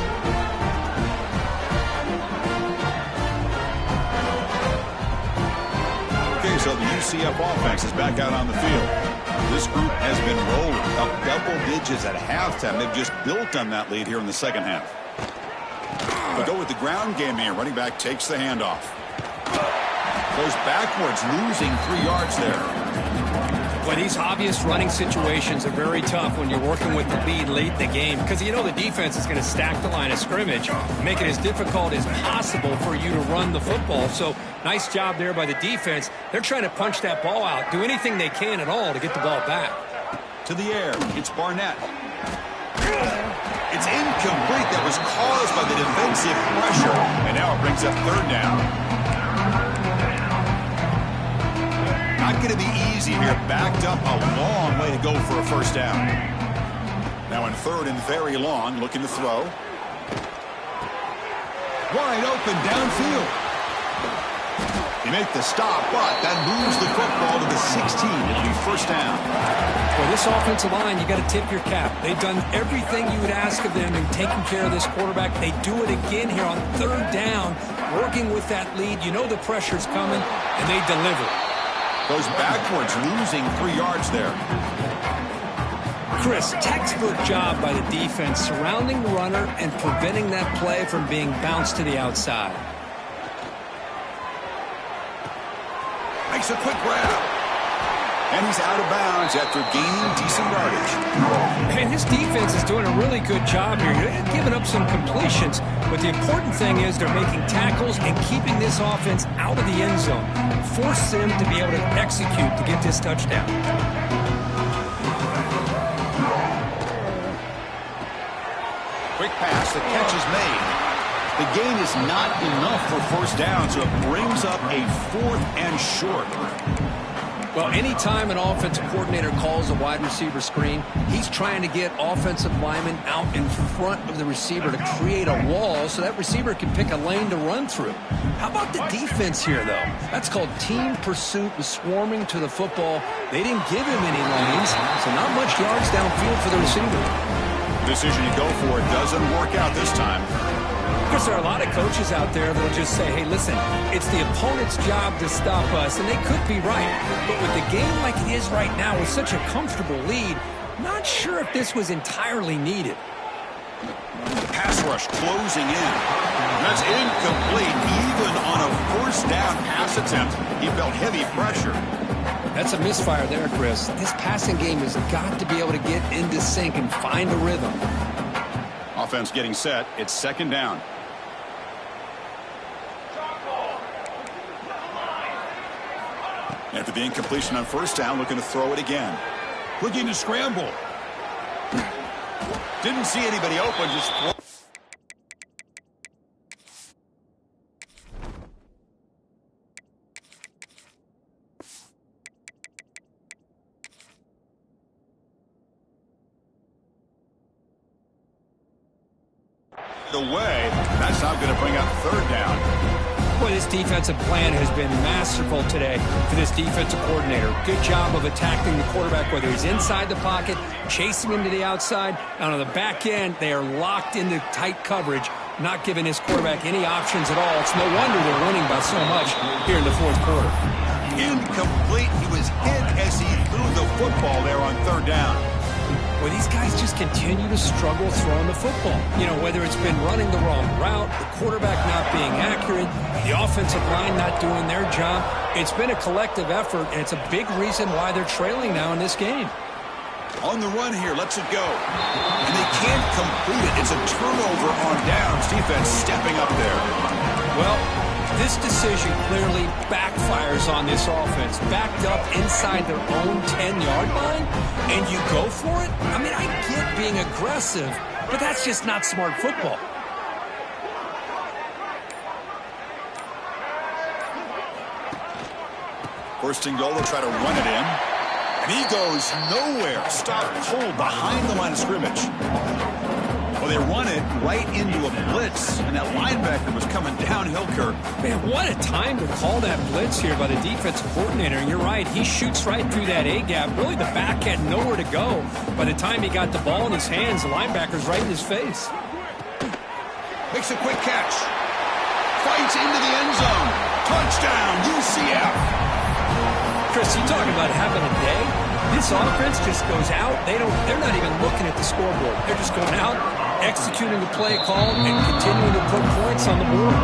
S1: Okay, so the UCF offense is back out on the field. This group has been rolling up double digits at halftime. They've just built on that lead here in the second half. They go with the ground game here. Running back takes the handoff. Goes backwards, losing 3 yards there.
S2: Well, these obvious running situations are very tough when you're working with the lead late in the game, because you know the defense is going to stack the line of scrimmage, make it as difficult as possible for you to run the football. So nice job there by the defense. They're trying to punch that ball out, do anything they can at all to get the ball back.
S1: To the air, it's Barnett. It's incomplete. That was caused by the defensive pressure, and now it brings up third down. Not going to be easy here. Backed up a long way to go for a first down. Now in third and very long, looking to throw. Wide open downfield. He make the stop, but that moves the football to the 16. It'll be first down.
S2: For this offensive line, you got to tip your cap. They've done everything you would ask of them in taking care of this quarterback. They do it again here on third down, working with that lead. You know the pressure's coming, and they deliver.
S1: Goes backwards, losing 3 yards there.
S2: Chris, textbook job by the defense, surrounding the runner and preventing that play from being bounced to the outside.
S1: Makes a quick grab. And he's out of bounds after gaining decent yardage.
S2: And this defense is doing a really good job here. They're giving up some completions, but the important thing is they're making tackles and keeping this offense out of the end zone. Force them to be able to execute to get this touchdown.
S1: Quick pass, the catch is made. The gain is not enough for first down, so it brings up a 4th and short.
S2: Well, anytime an offensive coordinator calls a wide receiver screen, he's trying to get offensive linemen out in front of the receiver to create a wall so that receiver can pick a lane to run through. How about the defense here, though? That's called team pursuit and swarming to the football. They didn't give him any lanes, so not much yards downfield for the receiver.
S1: Decision to go for it doesn't work out this time.
S2: Because there are a lot of coaches out there that will just say, hey, listen, it's the opponent's job to stop us, and they could be right. But with the game like it is right now with such a comfortable lead, not sure if this was entirely needed.
S1: Pass rush closing in. That's incomplete. Even on a first down pass attempt, he felt heavy pressure.
S2: That's a misfire there, Chris. This passing game has got to be able to get into sync and find a rhythm.
S1: Offense getting set. It's second down. After the incompletion on first down, looking to throw it again. Looking to scramble. Didn't see anybody open, just throw. Away. That's not going to bring up third down.
S2: Boy, this defensive plan has been masterful today for this defensive coordinator. Good job of attacking the quarterback, whether he's inside the pocket, chasing him to the outside. And on the back end, they are locked into tight coverage, not giving his quarterback any options at all. It's no wonder they're winning by so much here in the fourth quarter.
S1: Incomplete. He was hit as he threw the football there on third down.
S2: Well, these guys just continue to struggle throwing the football. You know, whether it's been running the wrong route, the quarterback not being accurate, the offensive line not doing their job. It's been a collective effort, and it's a big reason why they're trailing now in this game.
S1: On the run here, lets it go. And they can't complete it. It's a turnover on downs. Defense stepping up there.
S2: Well, this decision clearly backfires on this offense. Backed up inside their own 10-yard line, and you go for it? I mean, I get being aggressive, but that's just not smart football.
S1: First and goal, they'll try to run it in. And he goes nowhere. Stop pulled behind the line of scrimmage. Well, Well, they run it right into a blitz, and that linebacker was coming downhill, Kirk.
S2: Man, what a time to call that blitz here by the defensive coordinator. And you're right, he shoots right through that A-gap. Really, the back had nowhere to go. By the time he got the ball in his hands, the linebacker's right in his face.
S1: Makes a quick catch. Fights into the end zone. Touchdown, UCF.
S2: Chris, you talking about having a day? This offense just goes out. They're not even looking at the scoreboard. They're just going out, executing the play call, and continuing to put points on the board.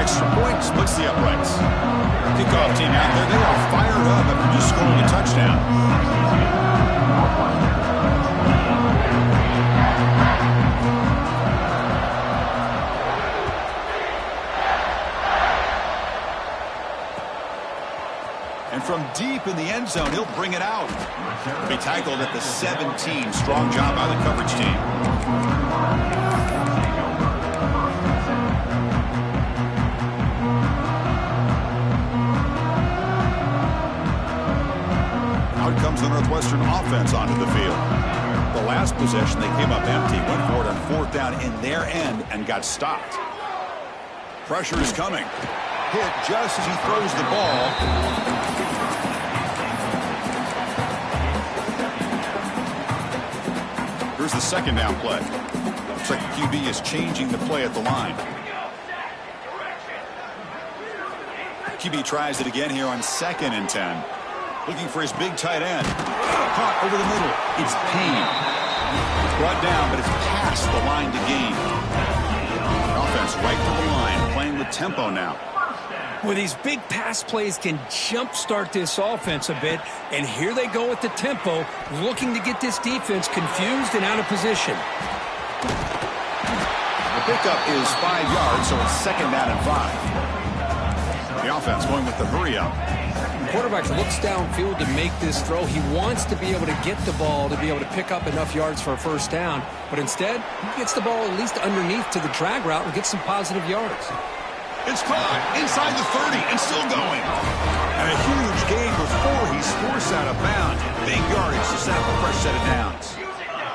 S1: Extra point splits the uprights. Kickoff team out there. They are fired up after just scoring a touchdown. And from deep in the end zone, he'll bring it out. Be tackled at the 17. Strong job by the coverage team. Out comes the Northwestern offense onto the field. The last possession, they came up empty, went for it on fourth down in their end and got stopped. Pressure is coming. Hit just as he throws the ball. Here's the second down play. Looks like the QB is changing the play at the line. QB tries it again here on 2nd and 10. Looking for his big tight end. Caught over the middle. It's Payne. It's brought down, but it's past the line to gain. Offense right to the line, playing with tempo now.
S2: Well, these big pass plays can jumpstart this offense a bit, and here they go with the tempo, looking to get this defense confused and out of position.
S1: The pickup is 5 yards, so it's 2nd down and 5. The offense going with the hurry up.
S2: The quarterback looks downfield to make this throw. He wants to be able to get the ball to be able to pick up enough yards for a first down, but instead, he gets the ball at least underneath to the drag route and gets some positive yards.
S1: It's caught inside the 30 and still going. And a huge gain before he's forced out of bounds. Big yardage to set up a fresh set of downs.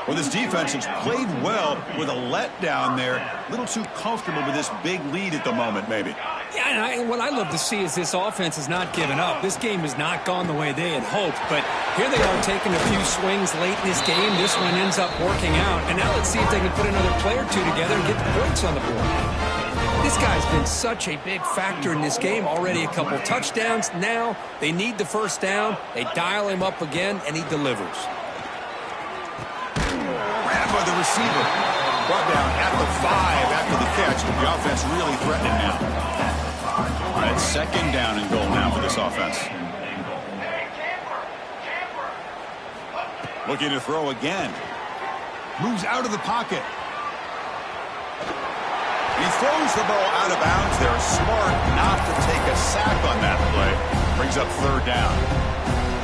S1: Well, this defense has played well with a letdown there. A little too comfortable with this big lead at the moment, maybe.
S2: Yeah, and what I love to see is this offense has not given up. This game has not gone the way they had hoped, but here they are taking a few swings late in this game. This one ends up working out, and now let's see if they can put another play or two together and get the points on the board. This guy's been such a big factor in this game. Already a couple touchdowns. Now they need the first down. They dial him up again, and he delivers.
S1: Grab by the receiver. Brought down at the 5 after the catch. The offense really threatening now. All right, 2nd down and goal now for this offense. Looking to throw again. Moves out of the pocket. He throws the ball out of bounds. They're smart not to take a sack on that play. Brings up 3rd down.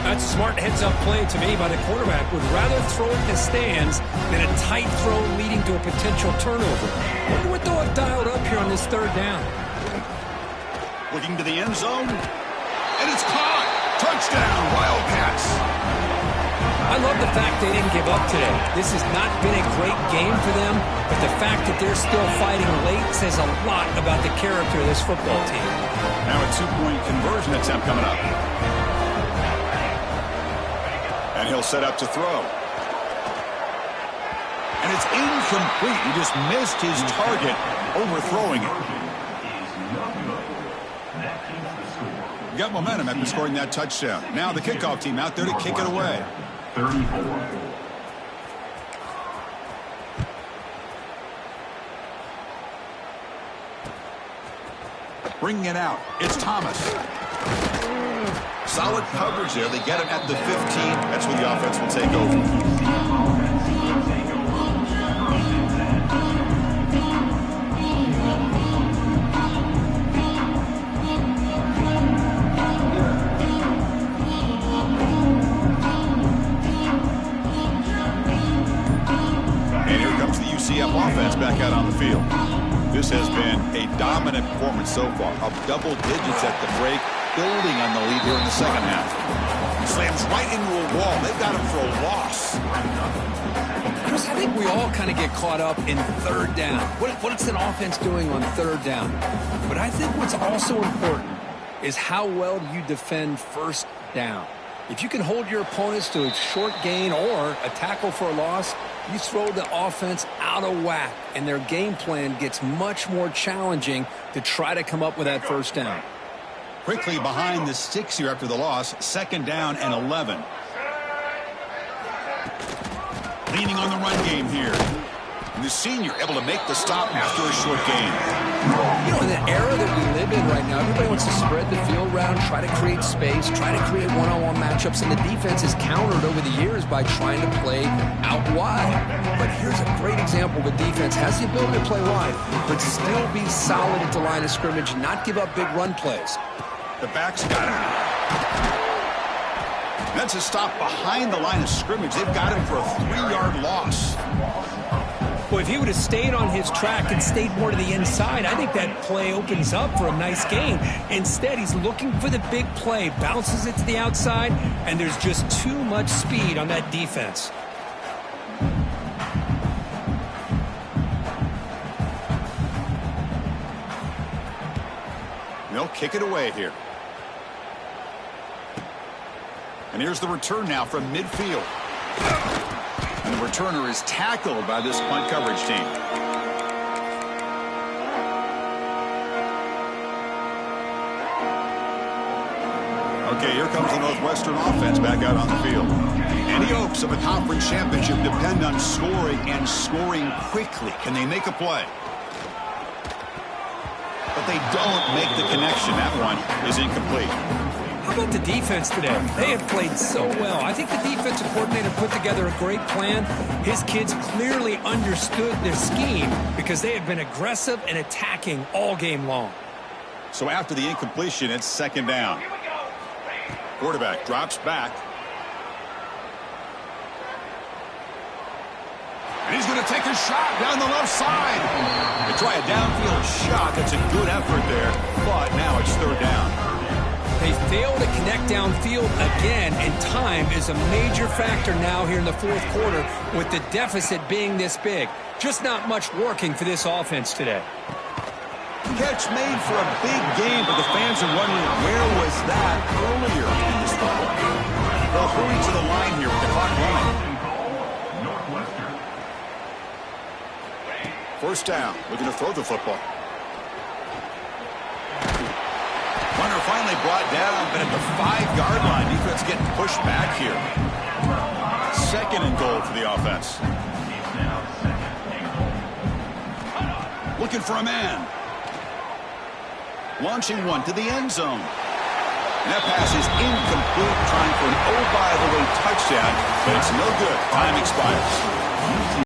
S2: That's a smart heads-up play to me by the quarterback. Would rather throw it in the stands than a tight throw leading to a potential turnover. Wonder what they'll have dialed up here on this 3rd down.
S1: Looking to the end zone. And it's caught. Touchdown, Wildcats.
S2: I love the fact they didn't give up today. This has not been a great game for them, but the fact that they're still fighting late says a lot about the character of this football team.
S1: Now a 2-point conversion attempt coming up. And he'll set up to throw. And it's incomplete. He just missed his target, overthrowing it. Got momentum after scoring that touchdown. Now the kickoff team out there to kick it away.
S3: 34.
S1: Bringing it out. It's Thomas. Solid coverage there. They get him at the 15. That's where the offense will take over. UCF offense back out on the field. This has been a dominant performance so far. Up double digits at the break, building on the lead here in the second half. Slams right into a wall. They've got him for a loss.
S2: Chris, I think we all kind of get caught up in third down. What's an offense doing on third down? But I think what's also important is how well you defend first down. If you can hold your opponents to a short gain or a tackle for a loss, you throw the offense out of whack, and their game plan gets much more challenging to try to come up with that first down.
S1: Quickly behind the sticks here after the loss, 2nd down and 11. Leaning on the run game here. And the senior able to make the stop after a short gain.
S2: You know, in the era that we live in right now, everybody wants to spread the field around, try to create space, try to create one-on-one matchups, and the defense is countered over the years by trying to play out wide. But here's a great example of a defense has the ability to play wide, but still be solid at the line of scrimmage, not give up big run plays.
S1: The back's got him. That's a stop behind the line of scrimmage. They've got him for a 3-yard loss.
S2: Boy, if he would have stayed on his track and stayed more to the inside, I think that play opens up for a nice gain. Instead, he's looking for the big play, bounces it to the outside, and there's just too much speed on that defense.
S1: They'll kick it away here. And here's the return now from midfield. And the returner is tackled by this punt coverage team. Okay, here comes the Northwestern offense back out on the field. Any hopes of a conference championship depend on scoring and scoring quickly. Can they make a play? But they don't make the connection. That one is incomplete.
S2: How about the defense today? They have played so well. I think the defensive coordinator put together a great plan. His kids clearly understood their scheme because they have been aggressive and attacking all game long.
S1: So after the incompletion, it's 2nd down. Quarterback drops back. And he's going to take a shot down the left side. They try a downfield shot. That's a good effort there. But now it's 3rd down.
S2: They fail to connect downfield again, and time is a major factor now here in the 4th quarter with the deficit being this big. Just not much working for this offense today.
S1: Catch made for a big game, but the fans are wondering where was that earlier in this football. They'll hurry to the line here with the clock running. 1st down, looking to throw the football. Runner finally brought down, but at the 5-yard line, defense getting pushed back here. 2nd and goal for the offense. Looking for a man. Launching one to the end zone. And that pass is incomplete, trying for an oh-by-the-way touchdown, but it's no good. Time expires.